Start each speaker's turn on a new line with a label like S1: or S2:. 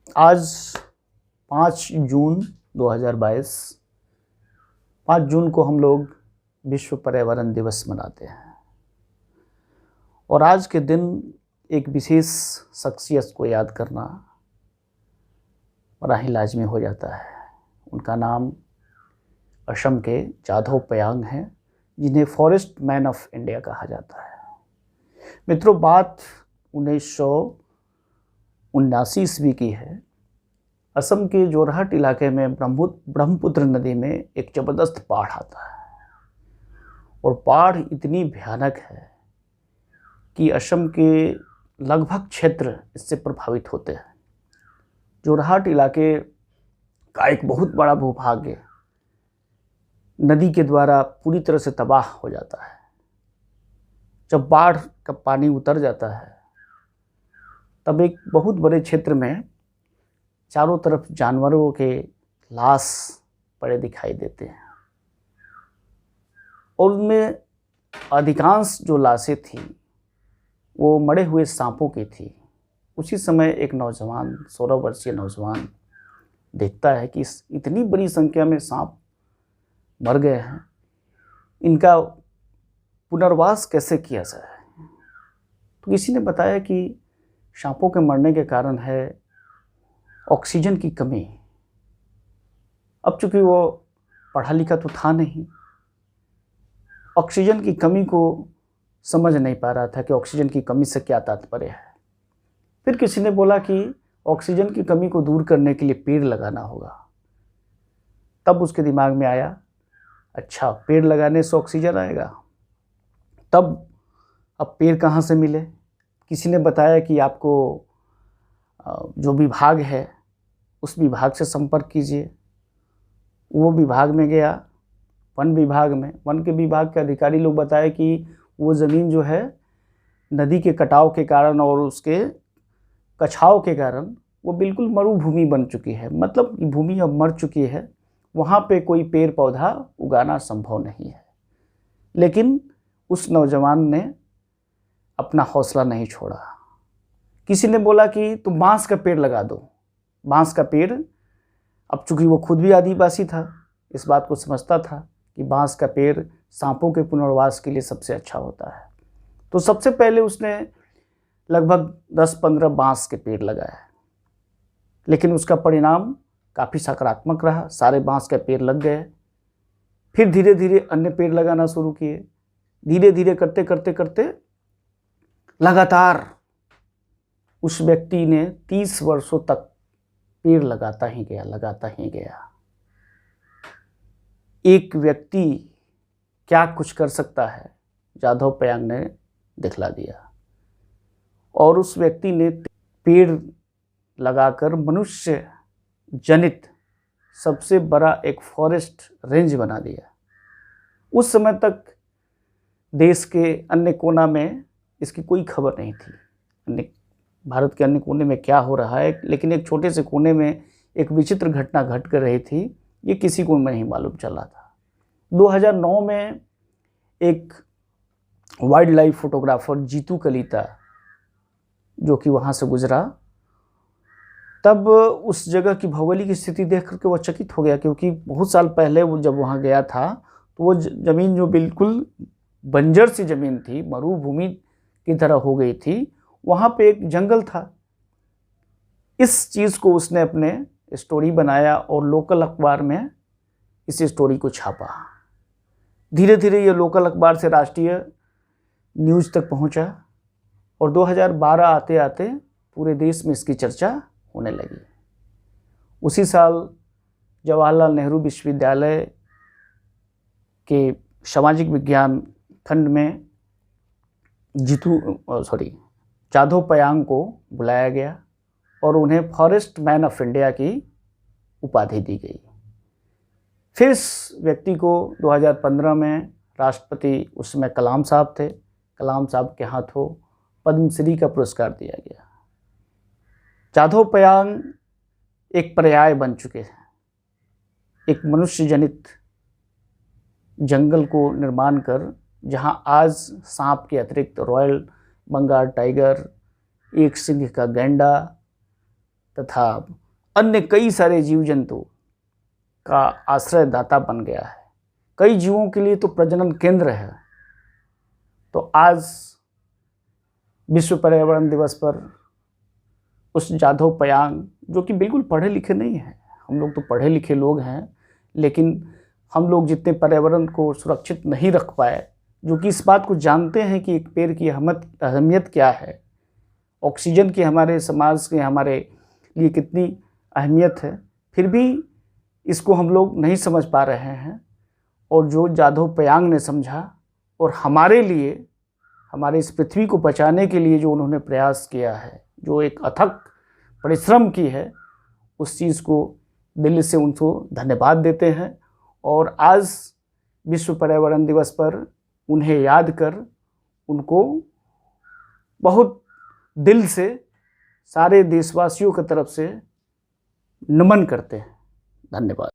S1: आज 5 जून 2022, 5 जून को हम लोग विश्व पर्यावरण दिवस मनाते हैं। और आज के दिन एक विशेष शख्सियत को याद करना बड़ा ही लाजमी हो जाता है। उनका नाम असम के जाधव पयांग हैं, जिन्हें फॉरेस्ट मैन ऑफ इंडिया कहा जाता है। मित्रों, बात 1979 ईस्वी की है। असम के जोरहट इलाके में ब्रह्मपुत्र नदी में एक ज़बरदस्त बाढ़ आता है और बाढ़ इतनी भयानक है कि असम के लगभग क्षेत्र इससे प्रभावित होते हैं। जोरहाट इलाके का एक बहुत बड़ा भूभाग नदी के द्वारा पूरी तरह से तबाह हो जाता है। जब बाढ़ का पानी उतर जाता है तब एक बहुत बड़े क्षेत्र में चारों तरफ जानवरों के लाश पड़े दिखाई देते हैं और उनमें अधिकांश जो लाशें थी वो मरे हुए सांपों की थी। उसी समय एक नौजवान, 16 वर्षीय नौजवान देखता है कि इतनी बड़ी संख्या में सांप मर गए हैं, इनका पुनर्वास कैसे किया जाए। तो किसी ने बताया कि सांपों के मरने के कारण है ऑक्सीजन की कमी। अब चूंकि वो पढ़ा लिखा तो था नहीं, ऑक्सीजन की कमी को समझ नहीं पा रहा था कि ऑक्सीजन की कमी से क्या तात्पर्य है। फिर किसी ने बोला कि ऑक्सीजन की कमी को दूर करने के लिए पेड़ लगाना होगा। तब उसके दिमाग में आया, अच्छा, पेड़ लगाने से ऑक्सीजन आएगा। तब अब पेड़ कहाँ से मिले? किसी ने बताया कि आपको जो विभाग है उस विभाग से संपर्क कीजिए। वो विभाग में गया, वन विभाग में। वन के विभाग के अधिकारी लोग बताए कि वो ज़मीन जो है नदी के कटाव के कारण और उसके कछाव के कारण वो बिल्कुल मरुभूमि बन चुकी है। मतलब भूमि अब मर चुकी है, वहाँ पे कोई पेड़ पौधा उगाना संभव नहीं है। लेकिन उस नौजवान ने अपना हौसला नहीं छोड़ा। किसी ने बोला कि तुम बांस का पेड़ लगा दो। बांस का पेड़, अब चूंकि वो खुद भी आदिवासी था, इस बात को समझता था कि बांस का पेड़ सांपों के पुनर्वास के लिए सबसे अच्छा होता है। तो सबसे पहले उसने लगभग 10-15 बांस के पेड़ लगाए, लेकिन उसका परिणाम काफ़ी सकारात्मक रहा। सारे बांस के पेड़ लग गए। फिर धीरे धीरे अन्य पेड़ लगाना शुरू किए। धीरे धीरे करते करते करते लगातार उस व्यक्ति ने 30 वर्षों तक पेड़ लगाता ही गया। एक व्यक्ति क्या कुछ कर सकता है, जाधव पयांग ने दिखला दिया। और उस व्यक्ति ने पेड़ लगाकर मनुष्य जनित सबसे बड़ा एक फॉरेस्ट रेंज बना दिया। उस समय तक देश के अन्य कोना में इसकी कोई खबर नहीं थी, भारत के अन्य कोने में क्या हो रहा है, लेकिन एक छोटे से कोने में एक विचित्र घटना घट कर रही थी, ये किसी को नहीं मालूम चला था। 2009 में एक wildlife photographer Jeetu Kalita जो कि वहाँ से गुजरा, तब उस जगह की भौगोलिक स्थिति देख करके वो चकित हो गया, क्योंकि बहुत साल पहले वो जब वहाँ गया था तो वो ज़मीन जो बिल्कुल बंजर सी ज़मीन थी, मरुभूमि की तरह हो गई थी, वहाँ पे एक जंगल था। इस चीज़ को उसने अपने स्टोरी बनाया और लोकल अखबार में इस स्टोरी को छापा। धीरे धीरे ये लोकल अखबार से राष्ट्रीय न्यूज़ तक पहुँचा और 2012 आते आते पूरे देश में इसकी चर्चा होने लगी। उसी साल जवाहरलाल नेहरू विश्वविद्यालय के सामाजिक विज्ञान खंड में जाधव पयांग को बुलाया गया और उन्हें फॉरेस्ट मैन ऑफ इंडिया की उपाधि दी गई। फिर इस व्यक्ति को 2015 में राष्ट्रपति, उस समय कलाम साहब थे, कलाम साहब के हाथों पद्मश्री का पुरस्कार दिया गया। जाधव पयांग एक पर्याय बन चुके हैं। एक मनुष्य जनित जंगल को निर्माण कर, जहां आज सांप के अतिरिक्त रॉयल बंगाल टाइगर, एक सिंह का गैंडा, तथा अन्य कई सारे जीव जंतु का आश्रयदाता बन गया है। कई जीवों के लिए तो प्रजनन केंद्र है। तो आज विश्व पर्यावरण दिवस पर उस जाधव पयांग, जो कि बिल्कुल पढ़े लिखे नहीं हैं, हम लोग तो पढ़े लिखे लोग हैं, लेकिन हम लोग जितने पर्यावरण को सुरक्षित नहीं रख पाए, जो कि इस बात को जानते हैं कि एक पेड़ की अहमियत क्या है, ऑक्सीजन की हमारे समाज के हमारे लिए कितनी अहमियत है, फिर भी इसको हम लोग नहीं समझ पा रहे हैं। और जो जाधव पयांग ने समझा और हमारे लिए, हमारे इस पृथ्वी को बचाने के लिए जो उन्होंने प्रयास किया है, जो एक अथक परिश्रम की है, उस चीज़ को दिल से उनको धन्यवाद देते हैं। और आज विश्व पर्यावरण दिवस पर उन्हें याद कर उनको बहुत दिल से सारे देशवासियों की तरफ से नमन करते हैं। धन्यवाद।